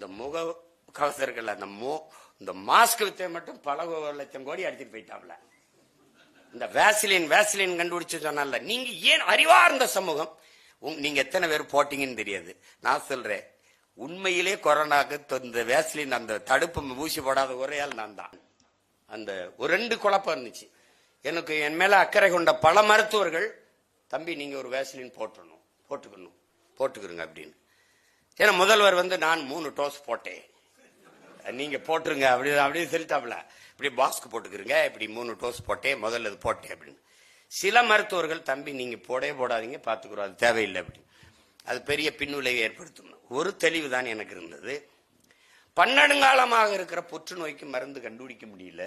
இந்த முக கவசர்கள் இந்த மாஸ்க் வித்தை மட்டும் பல லட்சம் கோடி அடிச்சுட்டு போயிட்டாப்ல. இந்த வேஸ்லின் கண்டுபிடிச்சு சொன்னால, நீங்க ஏன் அறிவார்ந்த சமூகம், நீங்க எத்தனை பேர் போட்டீங்கன்னு தெரியாது. நான் சொல்றேன், உண்மையிலே கொரோனாக்கு இந்த வேஸ்லின் அந்த தடுப்பு ஊசி போடாத ஒரே ஆள் நான் தான். அந்த ஒரு 2 குழப்பம் இருந்துச்சு எனக்கு. என் மேல அக்கறை கொண்ட பல மருத்துவர்கள், தம்பி நீங்க ஒரு வேஸ்லின் போட்டுக்கிறங்க அப்படின்னு. ஏன்னா முதல்வர் நான் 3 டோஸ் போட்டேன், நீங்க போட்டுருங்க அப்படின்னு சொல்லிட்டாப்ல. இப்படி பாஸ்க்கு போட்டுக்கிறங்க, இப்படி 3 டோஸ் போட்டேன், முதல்ல இது போட்டேன் அப்படின்னு. சில மருத்துவர்கள், தம்பி நீங்க போடாதீங்க, பார்த்துக்கிறோம், அது தேவையில்லை அப்படின்னு. அது பெரிய பின்விளைவை ஏற்படுத்தும். ஒரு தெளிவு தான் எனக்கு இருந்தது. பன்னெடுங்காலமாக இருக்கிற புற்றுநோய்க்கு மருந்து கண்டுபிடிக்க முடியல,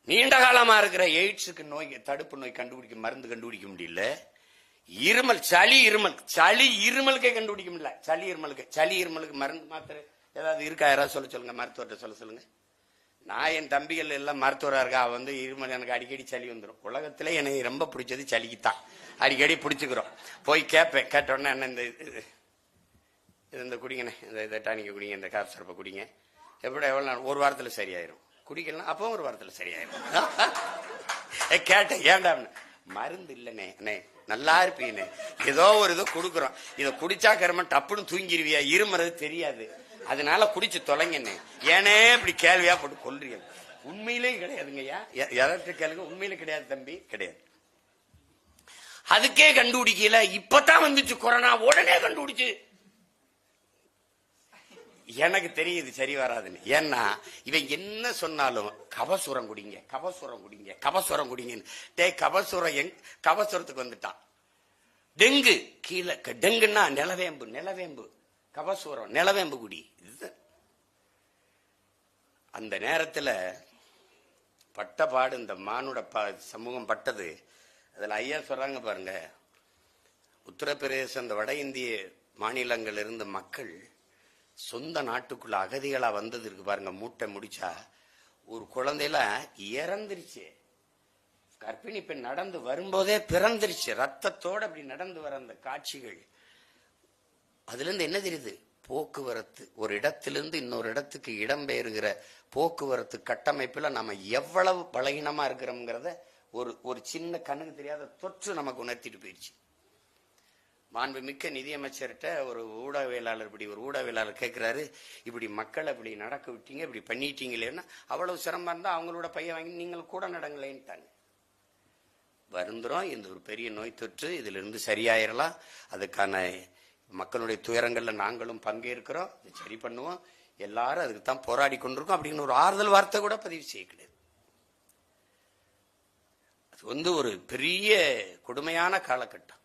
நீண்ட காலமா இருக்கிற எய்ட்ஸுக்கு தடுப்பு நோய் மருந்து கண்டுபிடிக்க முடியல, சளி இருமலுக்கே கண்டுபிடிக்க முடியல. சளி இருமலுக்கு மருந்து மாத்திரை ஏதாவது இருக்கா? யாராவது சொல்லுங்க, மருத்துவர்கிட்ட சொல்லுங்க. நான் என் தம்பிகள் எல்லாம் மருத்துவராக இருக்கா, இருமல் எனக்கு அடிக்கடி சளி வந்துடும். உலகத்திலே எனக்கு ரொம்ப பிடிச்சது சளிக்குத்தான், அடிக்கடி பிடிச்சிக்கிறோம். போய் கேட்டோன்னே என்ன இந்த குடிங்கண்ணே, இந்த டானிக்க குடிங்க, இந்த காஃப் சிறப்பை குடிங்க, எவ்வளோ நாள், ஒரு வாரத்தில் சரியாயிரும். குடிக்கலாம், அப்போ ஒரு வாரத்தில் சரியாயிரும். கேட்டேன், ஏன்டா மருந்து இல்லைண்ணே, நல்லா இருப்பீங்கண்ணே, ஏதோ ஒரு இதோ கொடுக்குறோம், இதை குடிச்சா கரும டப்புன்னு தூங்கிருவியா, இருமுறது தெரியாது, அதனால குடிச்சு தொலைங்கண்ணே, ஏனே இப்படி கேள்வியா போட்டு கொல்றீங்க. உண்மையிலே கிடையாதுங்கய்யா, எதற்கு கேளுங்க, உண்மையிலே கிடையாது தம்பி, கிடையாது. அதுக்கே கண்டுபிடிக்கல, இப்பதான் வந்துச்சு கொரோனா, உடனே கண்டுபிடிச்சு. எனக்கு தெரியுது சரி வராதுன்னு. ஏன்னா இவன் என்ன சொன்னாலும் கபசுரம் குடிங்க, கபசுரத்துக்கு வந்துட்டான். டெங்கு கீழே, டெங்குன்னா நிலவேம்பு, கபசுரம் நிலவேம்பு குடி. அந்த நேரத்துல பட்டபாடு இந்த மானுட சமூகம் பட்டது. அதுல ஐயா சொல்றாங்க பாருங்க, உத்தரப்பிரதேசம், இந்த வட இந்திய மாநிலங்கள் இருந்த மக்கள் சொந்த நாட்டுக்குள்ள அகதிகளா வந்தது இருக்கு பாருங்க. மூட்டை முடிச்சா ஒரு குழந்தையில இறந்துருச்சு, கர்ப்பிணி பெண் நடந்து வரும்போதே பிறந்துருச்சு, ரத்தத்தோட அப்படி நடந்து வர அந்த காட்சிகள். அதுல இருந்து என்ன தெரியுது? போக்குவரத்து, ஒரு இடத்திலிருந்து இன்னொரு இடத்துக்கு இடம்பெயர்கிற போக்குவரத்து கட்டமைப்புல நம்ம எவ்வளவு பலகீனமா இருக்கிறோம்ங்கிறத ஒரு சின்ன கண்ணுக்கு தெரியாத தொற்று நமக்கு உணர்த்திட்டு போயிடுச்சு. மாண்புமிக்க நிதியமைச்சர்கிட்ட ஒரு ஊடகவியலாளர் கேட்கிறாரு, இப்படி மக்கள் அப்படி நடக்க விட்டீங்க, இப்படி பண்ணிட்டீங்களேன்னா, அவ்வளவு சிரமம் இருந்தா அவங்களோட பையன் வாங்கி நீங்கள் கூட நடங்களேன்ட்டாங்க. வருந்துறோம், இந்த ஒரு பெரிய நோய் தொற்று, இதுல இருந்து சரியாயிரலாம், அதுக்கான மக்களுடைய துயரங்கள்ல நாங்களும் பங்கேற்கிறோம், இதை சரி பண்ணுவோம், எல்லாரும் அதுக்கு தான் போராடி கொண்டிருக்கோம் அப்படின்னு ஒரு ஆறுதல் வார்த்தை கூட பதிவு செய்ய கிடையாது. அது ஒரு பெரிய கொடுமையான காலகட்டம்.